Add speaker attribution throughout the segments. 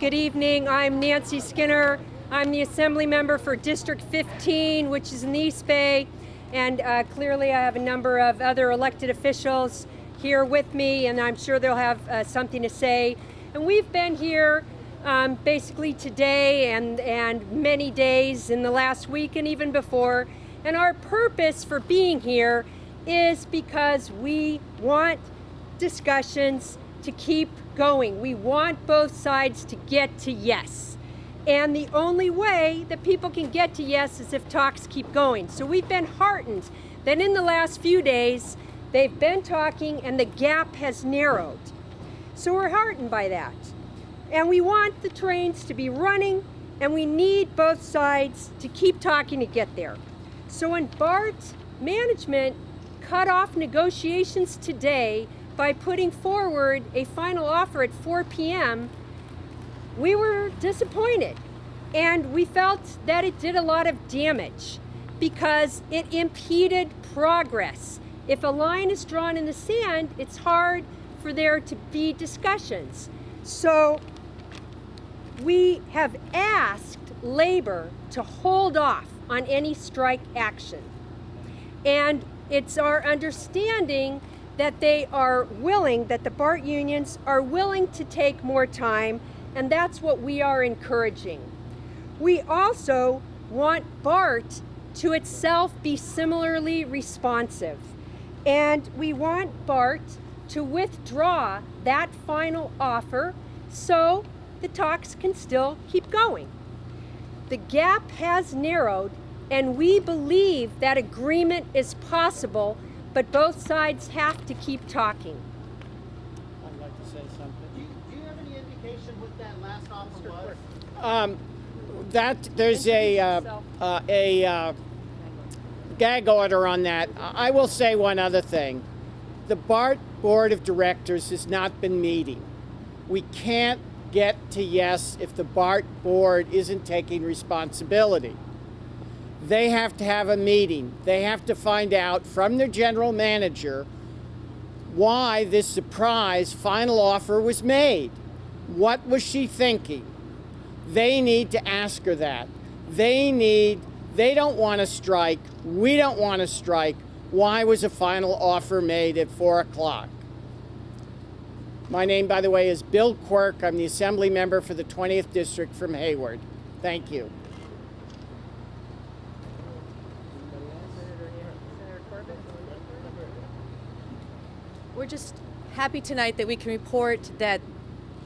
Speaker 1: Good evening. I'm Nancy Skinner. I'm the Assembly member for District 15, which is in the East Bay. And clearly I have a number of other elected officials here with me, and I'm sure they'll have something to say. And we've been here basically today and many days in the last week and even before. And our purpose for being here is because we want discussions to keep going. We want both sides to get to yes. And the only way that people can get to yes is if talks keep going. So we've been heartened that in the last few days, they've been talking and the gap has narrowed. So we're heartened by that. And we want the trains to be running, and we need both sides to keep talking to get there. So when BART management cut off negotiations today by putting forward a final offer at 4 p.m., we were disappointed. And we felt that it did a lot of damage because it impeded progress. If a line is drawn in the sand, it's hard for there to be discussions. So we have asked labor to hold off on any strike action. And it's our understanding that they are willing, that the BART unions are willing to take more time, and that's what we are encouraging. We also want BART to itself be similarly responsive, and we want BART to withdraw that final offer so the talks can still keep going. The gap has narrowed, and we believe that agreement is possible, but both sides have to keep talking.
Speaker 2: I'd like to say something.
Speaker 3: Do you have any indication what that last offer was?
Speaker 2: There's a gag order on that. I will say one other thing. The BART Board of Directors has not been meeting. We can't get to yes if the BART board isn't taking responsibility. They have to have a meeting. They have to find out from their general manager why this surprise final offer was made. What was she thinking? They need to ask her that. They don't want to strike. We don't want to strike. Why was a final offer made at 4 o'clock? My name, by the way, is Bill Quirk. I'm the Assembly member for the 20th District from Hayward. Thank you.
Speaker 4: We're just happy tonight that we can report that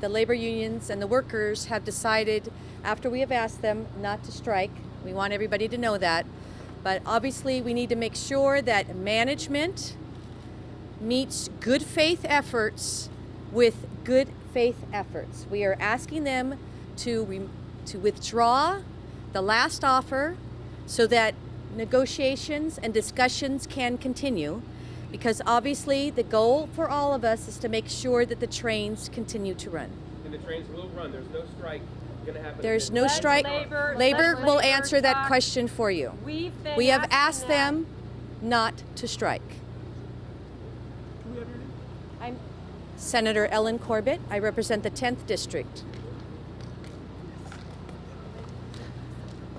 Speaker 4: the labor unions and the workers have decided, after we have asked them not to strike, we want everybody to know that, but obviously we need to make sure that management meets good faith efforts with good faith efforts. We are asking them to withdraw the last offer so that negotiations and discussions can continue, because obviously the goal for all of us is to make sure that the trains continue to run.
Speaker 5: And the trains will run. There's no strike going to happen.
Speaker 4: There's no strike. Labor will answer that question for you. We have asked them not to strike. I'm Senator Ellen Corbett. I represent the 10th District.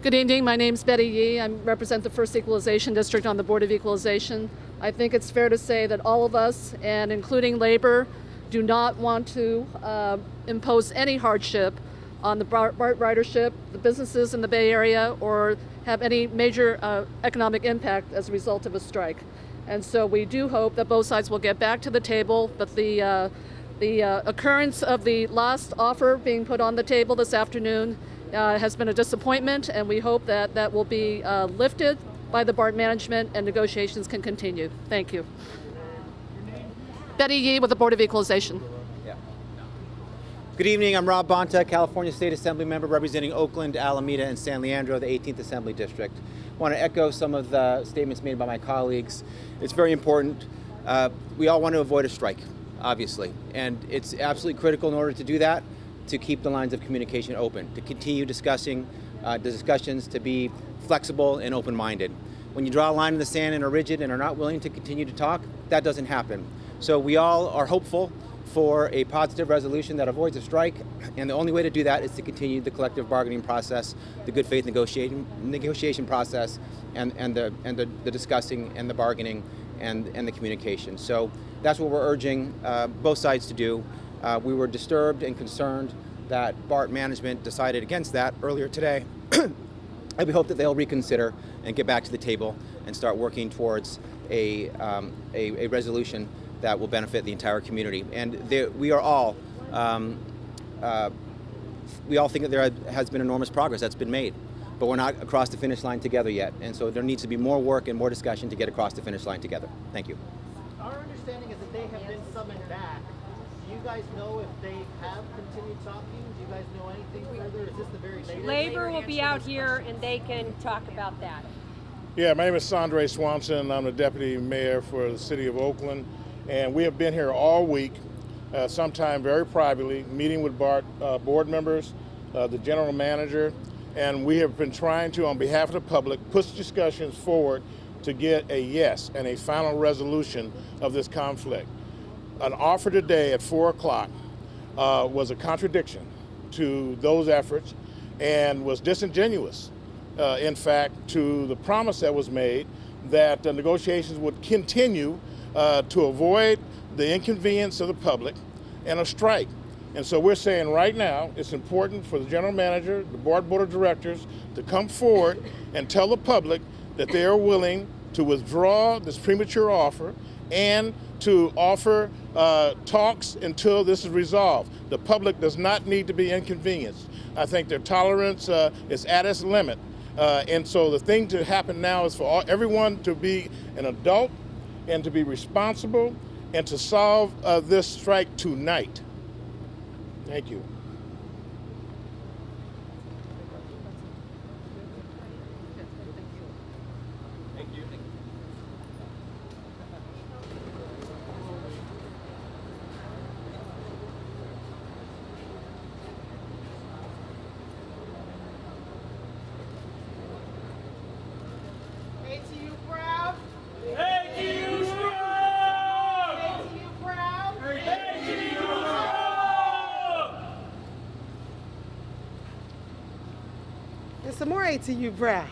Speaker 6: Good evening. My name's Betty Yee. I represent the 1st Equalization District on the Board of Equalization. I think it's fair to say that all of us, and including labor, do not want to impose any hardship on the BART ridership, the businesses in the Bay Area, or have any major economic impact as a result of a strike. And so we do hope that both sides will get back to the table, but the occurrence of the last offer being put on the table this afternoon has been a disappointment, and we hope that that will be lifted by the BART management and negotiations can continue. Thank you. Betty Yee with the Board of Equalization.
Speaker 3: Good evening. I'm Rob Bonta, California State Assembly member representing Oakland, Alameda, and San Leandro, the 18th Assembly District. I want to echo some of the statements made by my colleagues. It's very important. We all want to avoid a strike, obviously, and it's absolutely critical in order to do that to keep the lines of communication open, to continue discussing the discussions, to be flexible and open-minded. When you draw a line in the sand and are rigid and are not willing to continue to talk, that doesn't happen. So we all are hopeful for a positive resolution that avoids a strike, and the only way to do that is to continue the collective bargaining process, the good faith negotiation process, and the discussing and the bargaining and the communication. So that's what we're urging both sides to do. We were disturbed and concerned that BART management decided against that earlier today. And we hope that they'll reconsider and get back to the table and start working towards a resolution that will benefit the entire community. And we all think that there has been enormous progress that's been made, but we're not across the finish line together yet. And so there needs to be more work and more discussion to get across the finish line together. Thank you.
Speaker 7: Our understanding is that they have been summoned back. Do you guys know if they have continued talking? Do you guys know anything further? Is this the very latest?
Speaker 1: Labor will be out here and they can talk about that.
Speaker 8: Yeah, my name is Sondre Swanson. I'm the deputy mayor for the city of Oakland. And we have been here all week, sometime very privately, meeting with BART board members, the general manager, and we have been trying to, on behalf of the public, push discussions forward to get a yes and a final resolution of this conflict. An offer today at 4 o'clock was a contradiction to those efforts and was disingenuous, in fact, to the promise that was made that the negotiations would continue to avoid the inconvenience of the public and a strike. And so we're saying right now it's important for the general manager, the board of directors to come forward and tell the public that they are willing to withdraw this premature offer and to offer talks until this is resolved. The public does not need to be inconvenienced. I think their tolerance is at its limit. And so the thing to happen now is for everyone to be an adult and to be responsible and to solve this strike tonight. Thank you.
Speaker 5: Thank you.
Speaker 7: ATU proud.
Speaker 5: ATU strong!
Speaker 7: ATU proud.
Speaker 5: ATU strong!
Speaker 9: And some more ATU proud.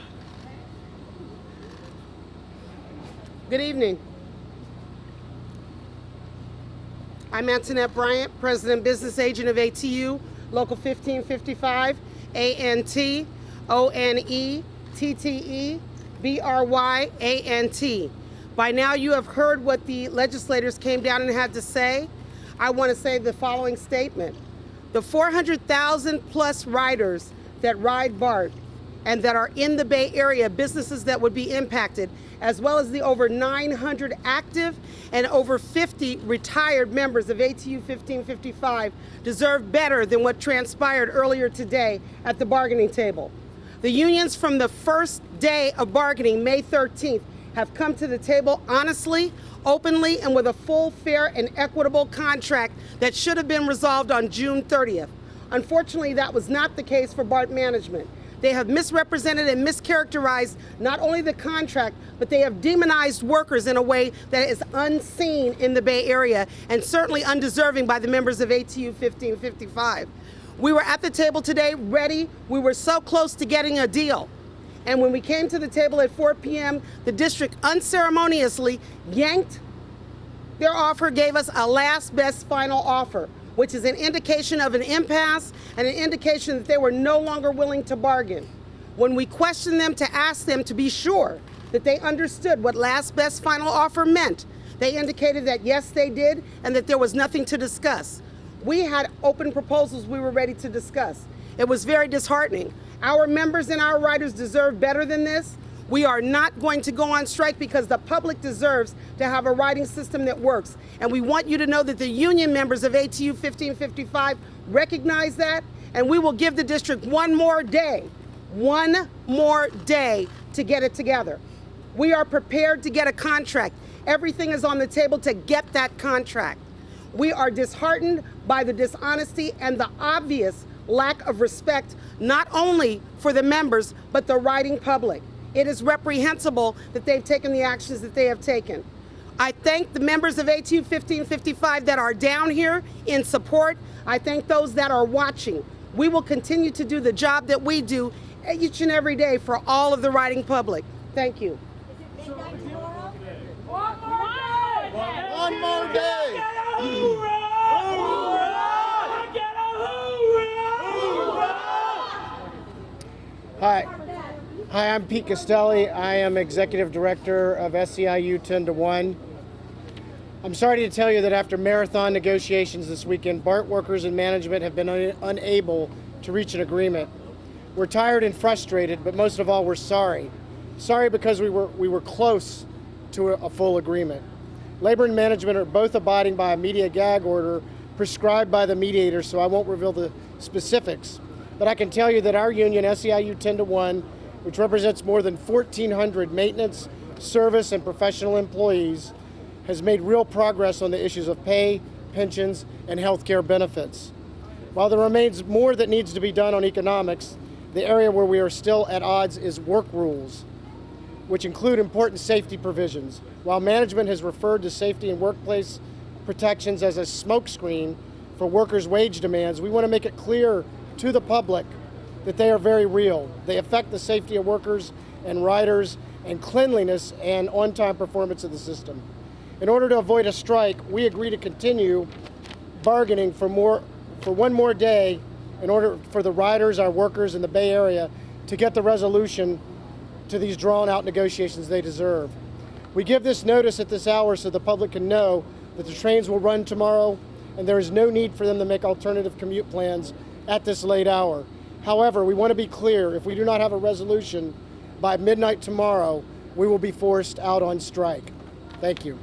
Speaker 9: Good evening. I'm Antoinette Bryant, President Business Agent of ATU, Local 1555, ANT, ONE, TTE, BRYANT. By now you have heard what the legislators came down and had to say. I want to say the following statement. The 400,000 plus riders that ride BART and that are in the Bay Area, businesses that would be impacted, as well as the over 900 active and over 50 retired members of ATU 1555 deserve better than what transpired earlier today at the bargaining table. The unions from the first day of bargaining, May 13th, have come to the table honestly, openly, and with a full, fair, and equitable contract that should have been resolved on June 30th. Unfortunately, that was not the case for BART management. They have misrepresented and mischaracterized not only the contract, but they have demonized workers in a way that is unseen in the Bay Area and certainly undeserving by the members of ATU 1555. We were at the table today ready. We were so close to getting a deal. And when we came to the table at 4 p.m., the district unceremoniously yanked their offer, gave us a last best final offer, which is an indication of an impasse and an indication that they were no longer willing to bargain. When we questioned them to ask them to be sure that they understood what last best final offer meant, they indicated that yes, they did, and that there was nothing to discuss. We had open proposals we were ready to discuss. It was very disheartening. Our members and our riders deserve better than this. We are not going to go on strike because the public deserves to have a riding system that works. And we want you to know that the union members of ATU 1555 recognize that, and we will give the district one more day to get it together. We are prepared to get a contract. Everything is on the table to get that contract. We are disheartened by the dishonesty and the obvious lack of respect, not only for the members, but the riding public. It is reprehensible that they've taken the actions that they have taken. I thank the members of ATU 1555 that are down here in support. I thank those that are watching. We will continue to do the job that we do each and every day for all of the riding public. Thank you.
Speaker 7: One more day.
Speaker 2: Hi. Hi, I'm Pete Castelli. I am Executive Director of SEIU 10 to 1. I'm sorry to tell you that after marathon negotiations this weekend, BART workers and management have been unable to reach an agreement. We're tired and frustrated, but most of all, we're sorry. Sorry because we were close to a full agreement. Labor and management are both abiding by a media gag order prescribed by the mediator, so I won't reveal the specifics. But I can tell you that our union, SEIU 10 to 1, which represents more than 1,400 maintenance, service, and professional employees, has made real progress on the issues of pay, pensions, and health care benefits. While there remains more that needs to be done on economics, the area where we are still at odds is work rules, which include important safety provisions. While management has referred to safety and workplace protections as a smokescreen for workers' wage demands, we want to make it clear to the public that they are very real. They affect the safety of workers and riders and cleanliness and on-time performance of the system. In order to avoid a strike, we agree to continue bargaining for one more day in order for the riders, our workers in the Bay Area, to get the resolution to these drawn-out negotiations they deserve. We give this notice at this hour so the public can know that the trains will run tomorrow and there is no need for them to make alternative commute plans at this late hour. However, we want to be clear, if we do not have a resolution by midnight tomorrow, we will be forced out on strike. Thank you.